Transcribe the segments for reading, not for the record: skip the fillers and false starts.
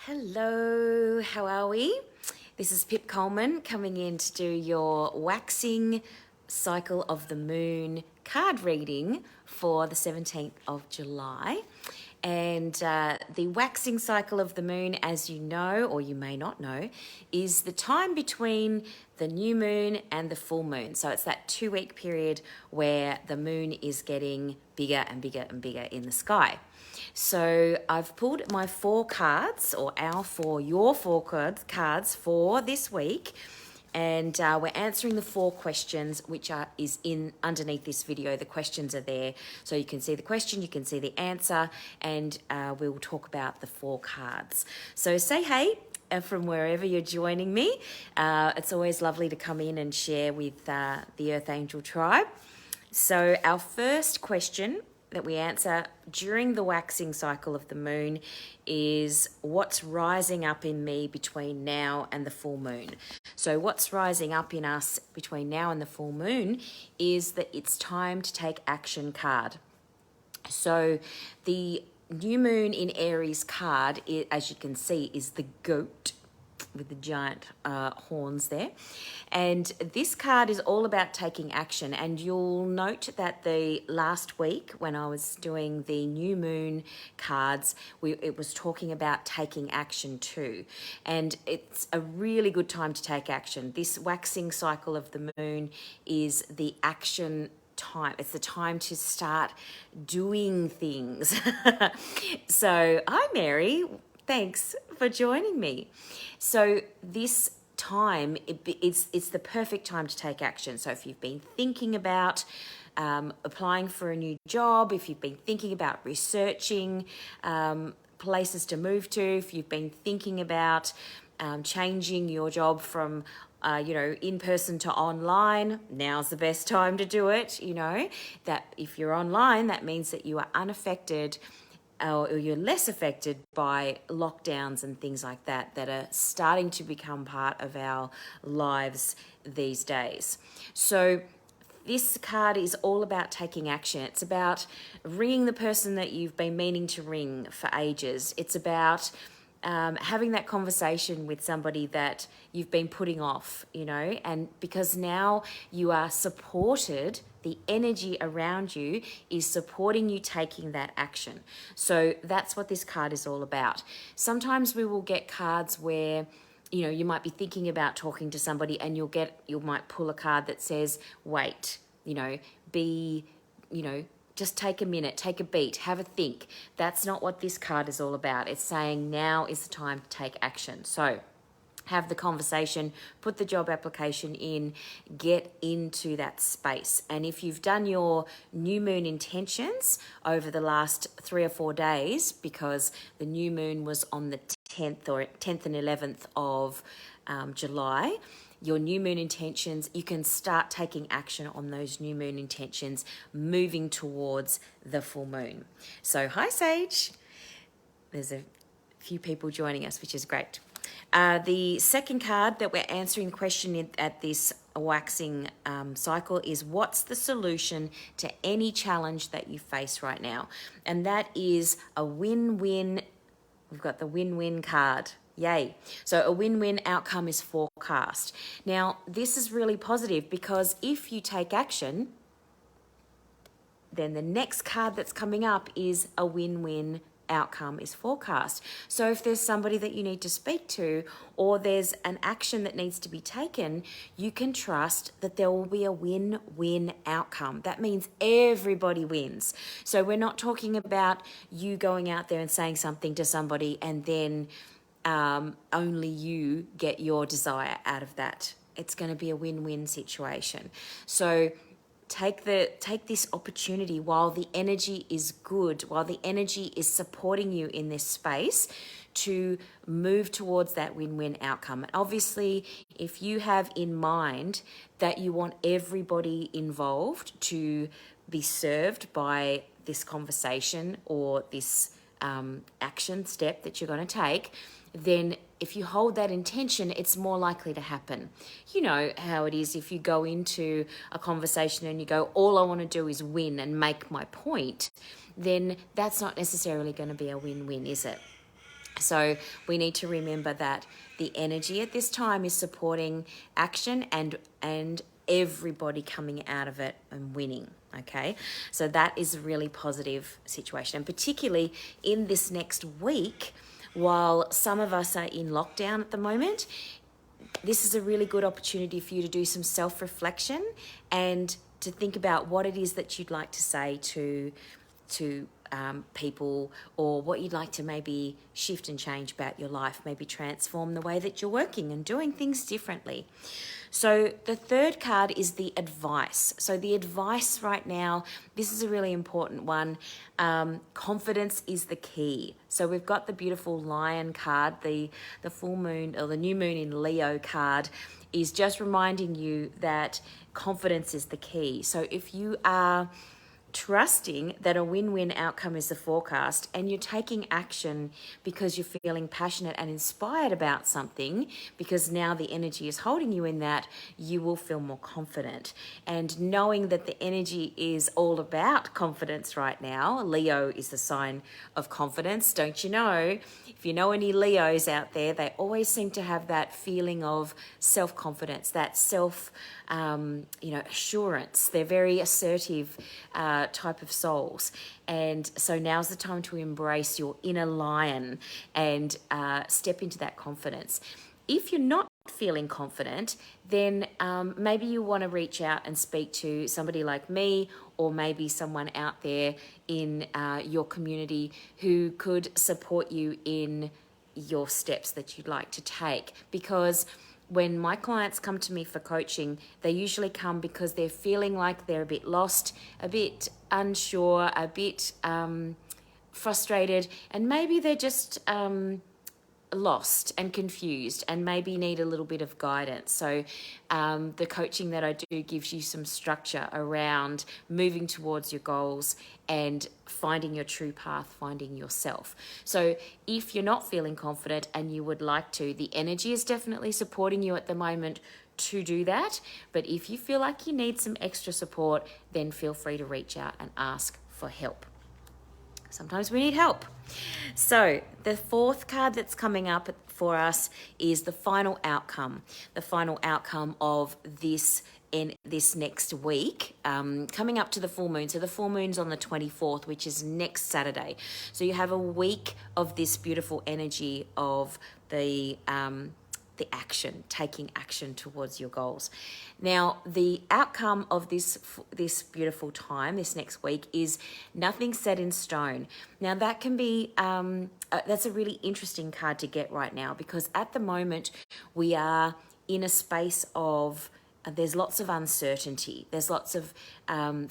Hello, how are we? This is Pip Coleman coming in to do your waxing cycle of the moon card reading for the 17th of July. And the waxing cycle of the moon, as you know, or you may not know, is the time between the new moon and the full moon. So it's that 2-week period where the moon is getting bigger and bigger and bigger in the sky. So I've pulled my 4 cards, or your four cards for this week. And we're answering the 4 questions, which is in underneath this video. The questions are there, so you can see the question, you can see the answer, and we'll talk about the 4 cards. So say hey from wherever you're joining me. It's always lovely to come in and share with the Earth Angel tribe. So our first question that we answer during the waxing cycle of the moon is what's rising up in me between now and the full moon. So what's rising up in us between now and the full moon is that it's time to take action card. So the new moon in Aries card, as you can see, is the goat with the giant horns there. And this card is all about taking action. And you'll note that the last week when I was doing the new moon cards, it was talking about taking action too. And it's a really good time to take action. This waxing cycle of the moon is the action time. It's the time to start doing things. So, hi Mary. Thanks for joining me. So this time, it's the perfect time to take action. So if you've been thinking about applying for a new job, if you've been thinking about researching places to move to, if you've been thinking about changing your job from in person to online, now's the best time to do it. That if you're online, that means that you are unaffected or you're less affected by lockdowns and things like that are starting to become part of our lives these days. So this card is all about taking action. It's about ringing the person that you've been meaning to ring for ages. It's about having that conversation with somebody that you've been putting off, and because now you are supported, the energy around you is supporting you taking that action. So that's what this card is all about. Sometimes we will get cards where you might be thinking about talking to somebody and you might pull a card that says, wait, just take a minute, take a beat, have a think. That's not what this card is all about. It's saying now is the time to take action. So have the conversation, put the job application in, get into that space. And if you've done your new moon intentions over the last 3 or 4 days, because the new moon was on the 10th and 11th of July, your new moon intentions, you can start taking action on those new moon intentions, moving towards the full moon. So hi Sage. There's a few people joining us, which is great. The second card that we're answering the question at this waxing cycle is what's the solution to any challenge that you face right now? And that is a win-win. We've got the win-win card. Yay. So a win-win outcome is forecast. Now, this is really positive because if you take action, then the next card that's coming up is a win-win outcome is forecast. So if there's somebody that you need to speak to or there's an action that needs to be taken, you can trust that there will be a win-win outcome. That means everybody wins. So we're not talking about you going out there and saying something to somebody and then only you get your desire out of that. It's going to be a win-win situation. So take this opportunity while the energy is good, while the energy is supporting you in this space to move towards that win-win outcome. And obviously, if you have in mind that you want everybody involved to be served by this conversation or this action step that you're going to take, then if you hold that intention, it's more likely to happen. You know how it is if you go into a conversation and you go, all I want to do is win and make my point, then that's not necessarily going to be a win-win, is it? So we need to remember that the energy at this time is supporting action and everybody coming out of it and winning. Okay, so that is a really positive situation, and particularly in this next week, while some of us are in lockdown at the moment, this is a really good opportunity for you to do some self-reflection and to think about what it is that you'd like to say to people, or what you'd like to maybe shift and change about your life, maybe transform the way that you're working and doing things differently. So the third card is the advice. So the advice right now, this is a really important one. Confidence is the key. So we've got the beautiful Lion card, the full moon or the new moon in Leo card is just reminding you that confidence is the key. So if you are trusting that a win-win outcome is the forecast and you're taking action because you're feeling passionate and inspired about something, because now the energy is holding you in that, you will feel more confident. And knowing that the energy is all about confidence right now, Leo is the sign of confidence, don't you know? If you know any Leos out there, they always seem to have that feeling of self-confidence, that assurance. They're very assertive type of souls. And so now's the time to embrace your inner lion and step into that confidence. If you're not feeling confident, then maybe you want to reach out and speak to somebody like me, or maybe someone out there in your community who could support you in your steps that you'd like to take. Because when my clients come to me for coaching, they usually come because they're feeling like they're a bit lost, a bit unsure, a bit frustrated, and maybe they're just lost and confused and maybe need a little bit of guidance. So the coaching that I do gives you some structure around moving towards your goals and finding your true path, finding yourself. So if you're not feeling confident and you would like to, the energy is definitely supporting you at the moment to do that. But if you feel like you need some extra support, then feel free to reach out and ask for help. Sometimes we need help. So the fourth card that's coming up for us is the final outcome. The final outcome of this next week, coming up to the full moon. So the full moon's on the 24th, which is next Saturday. So you have a week of this beautiful energy of the action, taking action towards your goals. Now, the outcome of this beautiful time, this next week, is nothing set in stone. Now, that can be, that's a really interesting card to get right now, because at the moment we are in a space of, there's lots of uncertainty. There's lots of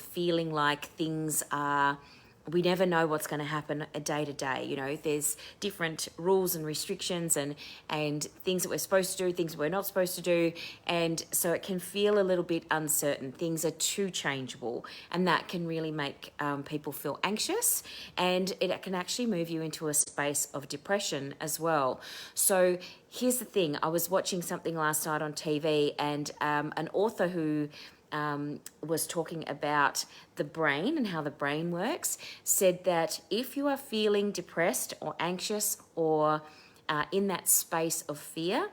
feeling like things are, we never know what's going to happen day to day. You know, there's different rules and restrictions and things that we're supposed to do, things we're not supposed to do. And so it can feel a little bit uncertain. Things are too changeable, and that can really make people feel anxious, and it can actually move you into a space of depression as well. So here's the thing. I was watching something last night on TV, and an author who was talking about the brain and how the brain works, said that if you are feeling depressed or anxious or in that space of fear,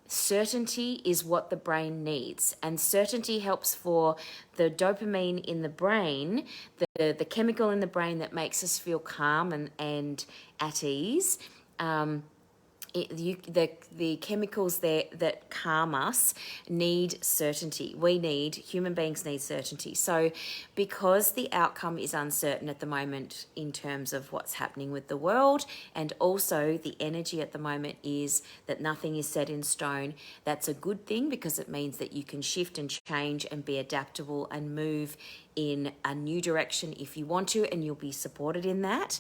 certainty is what the brain needs. And certainty helps for the dopamine in the brain, the chemical in the brain that makes us feel calm and at ease. The chemicals there that calm us need certainty. Human beings need certainty. So because the outcome is uncertain at the moment in terms of what's happening with the world, and also the energy at the moment is that nothing is set in stone, that's a good thing, because it means that you can shift and change and be adaptable and move in a new direction if you want to, and you'll be supported in that.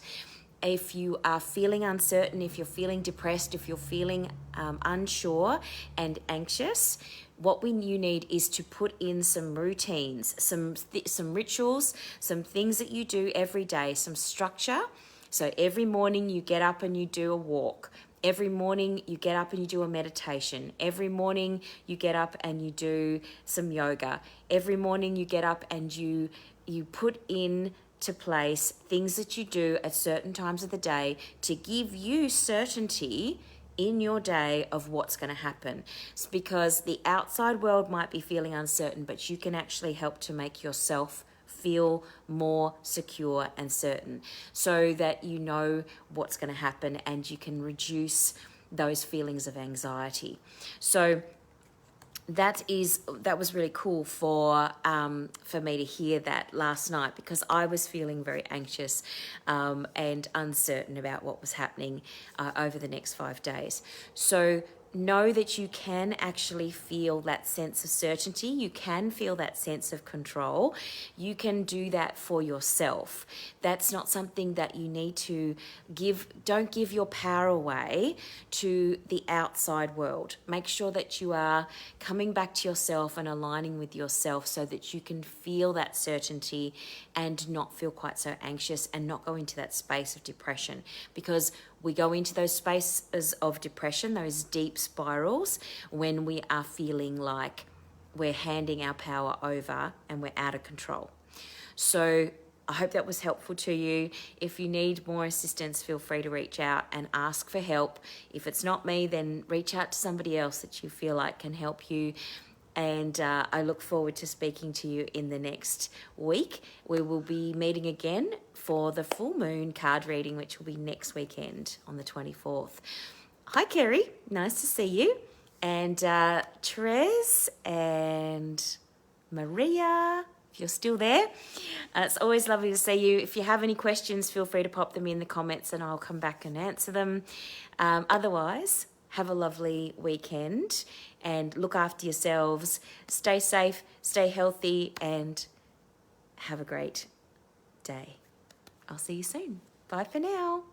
If you are feeling uncertain, if you're feeling depressed, if you're feeling unsure and anxious, what you need is to put in some routines, some rituals, some things that you do every day, some structure. So every morning you get up and you do a walk. Every morning you get up and you do a meditation. Every morning you get up and you do some yoga. Every morning you get up and you put in to place, things that you do at certain times of the day to give you certainty in your day of what's going to happen. It's because the outside world might be feeling uncertain, but you can actually help to make yourself feel more secure and certain so that you know what's going to happen and you can reduce those feelings of anxiety. So that was really cool for me to hear that last night, because I was feeling very anxious and uncertain about what was happening over the next 5 days. So know that you can actually feel that sense of certainty. You can feel that sense of control. You can do that for yourself. That's not something that you need to give. Don't give your power away to the outside world. Make sure that you are coming back to yourself and aligning with yourself so that you can feel that certainty and not feel quite so anxious and not go into that space of depression, because we go into those spaces of depression, those deep spirals, when we are feeling like we're handing our power over and we're out of control. So I hope that was helpful to you. If you need more assistance, feel free to reach out and ask for help. If it's not me, then reach out to somebody else that you feel like can help you. And I look forward to speaking to you in the next week. We will be meeting again for the full moon card reading, which will be next weekend on the 24th. Hi, Kerry. Nice to see you. And Therese and Maria, if you're still there. It's always lovely to see you. If you have any questions, feel free to pop them in the comments and I'll come back and answer them. Otherwise, have a lovely weekend and look after yourselves. Stay safe, stay healthy, and have a great day. I'll see you soon. Bye for now.